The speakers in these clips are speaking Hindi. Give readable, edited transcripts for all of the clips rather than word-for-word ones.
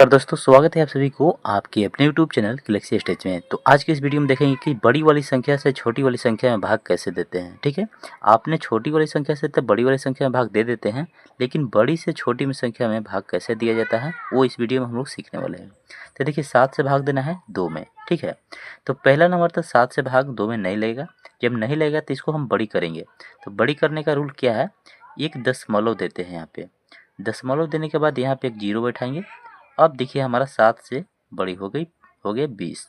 और दोस्तों स्वागत है आप सभी को आपके अपने YouTube चैनल गैलेक्सी स्टेज में। तो आज के इस वीडियो में देखेंगे कि बड़ी वाली संख्या से छोटी वाली संख्या में भाग कैसे देते हैं। ठीक है, आपने छोटी वाली संख्या से तो बड़ी वाली संख्या में भाग दे देते हैं, लेकिन बड़ी से छोटी में संख्या में भाग कैसे दिया जाता है वो इस वीडियो में हम लोग सीखने वाले हैं। तो देखिए 7 से भाग देना है 2 में। ठीक है, तो पहला नंबर तो 7 से भाग 2 में नहीं लगेगा। जब नहीं लगेगा तो इसको हम बड़ी करेंगे। तो बड़ी करने का रूल क्या है, एक दशमलव देते हैं यहाँ पे। दशमलव देने के बाद यहाँ पे एक जीरो बैठाएंगे। अब देखिए हमारा 7 से बड़ी हो गए 20।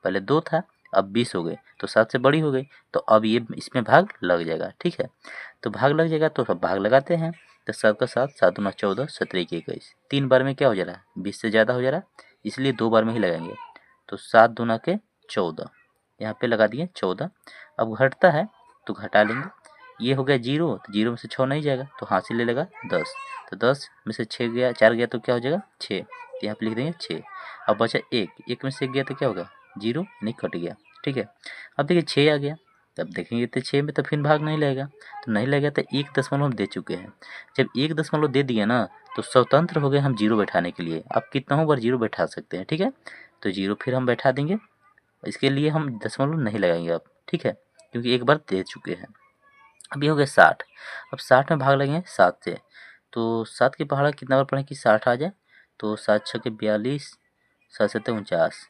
पहले 2 था, अब 20 हो गए, तो 7 से बड़ी हो गई, तो अब ये इसमें भाग लग जाएगा। ठीक है, तो भाग लग जाएगा तो सब भाग लगाते हैं। तो 7 का 7, 7 दूना 14, 17 की 21। 3 बार में क्या हो जा रहा है, 20 से ज़्यादा हो जा रहा है, इसलिए 2 बार में ही लगाएंगे। तो 7 दूना के 14, यहाँ पे लगा दिए 14। अब घटता है तो घटा लेंगे। ये हो गया जीरो, तो जीरो में से 6 नहीं जाएगा, तो हाथ से ले लेगा 10। तो 10 में से 6 गया, 4 गया तो क्या हो जाएगा 6, तो यहाँ पे लिख देंगे 6। अब बचा 1, 1 में से 1 गया तो क्या होगा जीरो, यानी कट गया। ठीक है, अब देखिए 6 आ गया, तब देखेंगे तो 6 में तो फिर भाग नहीं लगेगा। तो नहीं लगेगा तो 1 दशमलव हम दे चुके हैं। जब 1 दशमलव दे दिए ना, तो स्वतंत्र हो गए हम जीरो बैठाने के लिए। आप कितना बार जीरो बैठा सकते हैं। ठीक है, तो जीरो फिर हम बैठा देंगे, इसके लिए हम दशमलव नहीं लगाएंगे अब। ठीक है, क्योंकि एक बार दे चुके हैं। अब ये हो गया 60। अब 60 में भाग लगेंगे 7 से। तो 7 की पहाड़ा कितना बार पढ़ें कि 60 आ जाए। तो 7 छः के 42, 7 सत्ते 49,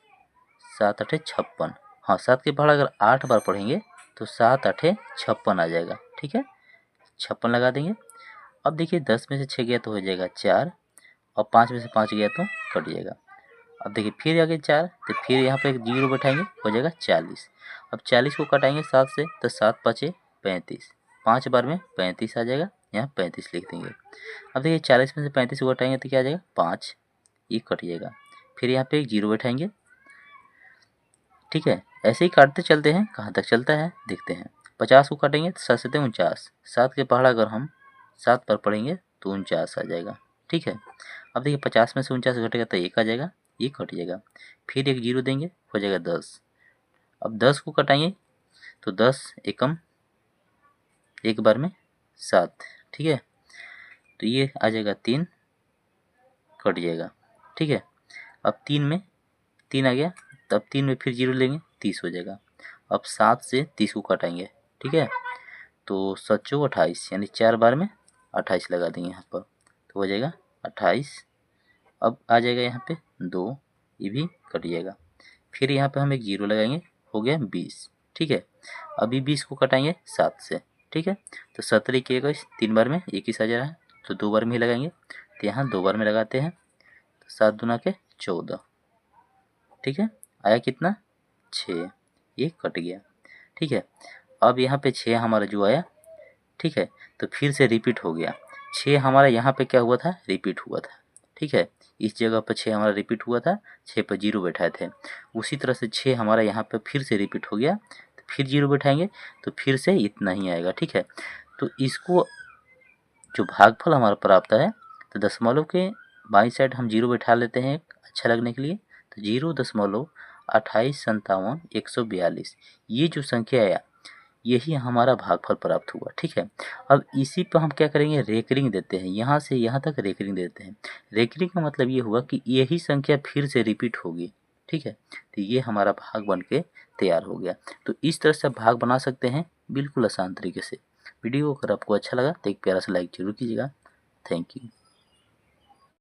7 आठे 56। हाँ, 7 की पहाड़ा अगर 8 बार पढ़ेंगे तो 7 आठे 56 आ जाएगा। ठीक है, 56 लगा देंगे। अब देखिए 10 में से 6 गया तो हो जाएगा 4, और 5 में से 5 गया तो कट जाएगा। अब देखिए फिर आ गए 4, तो फिर यहाँ पे एक जीरो बैठाएंगे, हो जाएगा 40। अब 40 को कटाएंगे 7 से, तो 7 पाँचे 35, 5 बार में 35 आ जाएगा, यहाँ 35 लिख देंगे। अब देखिए 40 में से 35 को घटाएंगे तो क्या आ जाएगा 5, ये कट जाएगा। फिर यहाँ पे एक जीरो बैठाएंगे। ठीक है, ऐसे ही काटते चलते हैं, कहाँ तक चलता है देखते हैं। 50 को काटेंगे तो 7 सत्ते 49, 7 के पहाड़ा अगर हम 7 पर पढ़ेंगे तो 49 आ जाएगा। ठीक है, अब देखिए 50 में से 49 घटेगा तो 1 आ जाएगा, ये कट जाएगा। फिर एक जीरो देंगे, हो जाएगा 10। अब 10 को कटाएंगे तो 10 एकम एक बार में 7। ठीक है, तो ये आ जाएगा 3, कट जाएगा। ठीक है, अब 3 में 3 आ गया, तब 3 में फिर जीरो लेंगे, 30 हो जाएगा। अब 7 से 30 को कटाएंगे। ठीक है, तो 7 28, यानी 4 बार में 28 लगा देंगे यहाँ पर, तो हो जाएगा 28। अब आ जाएगा यहाँ पे 2, ये भी कट जाएगा। फिर यहाँ पे हम एक जीरो लगाएंगे, हो गया 20। ठीक है, अभी 20 को कटाएंगे 7 से। ठीक है, तो 17 की 21, 3 बार में 21 आ जा रहा है, तो 2 बार में ही लगाएंगे, तो यहाँ 2 बार में लगाते हैं। तो 7 दूना के 14। ठीक है, आया कितना 6, ये कट गया। ठीक है, अब यहाँ पे 6 हमारा जो आया। ठीक है, तो फिर से रिपीट हो गया। 6 हमारा यहाँ पे क्या हुआ था, रिपीट हुआ था। ठीक है, इस जगह पर 6 हमारा रिपीट हुआ था, 6 पर जीरो बैठाए थे। उसी तरह से 6 हमारा यहाँ पे फिर से रिपीट हो गया, तो फिर जीरो बैठाएंगे, तो फिर से इतना ही आएगा। ठीक है, तो इसको जो भागफल हमारा प्राप्त है, तो दशमलव के बाईं साइड हम जीरो बैठा लेते हैं अच्छा लगने के लिए। तो 0.2857 142, ये जो संख्या आया यही हमारा भागफल प्राप्त हुआ। ठीक है, अब इसी पर हम क्या करेंगे, रेकरिंग देते हैं, यहाँ से यहाँ तक रेकरिंग देते हैं। रेकरिंग का मतलब ये हुआ कि यही संख्या फिर से रिपीट होगी। ठीक है, तो ये हमारा भाग बन के तैयार हो गया। तो इस तरह से भाग बना सकते हैं बिल्कुल आसान तरीके से। वीडियो अगर आपको अच्छा लगा तो एक प्यारा सा लाइक जरूर कीजिएगा। Thank you.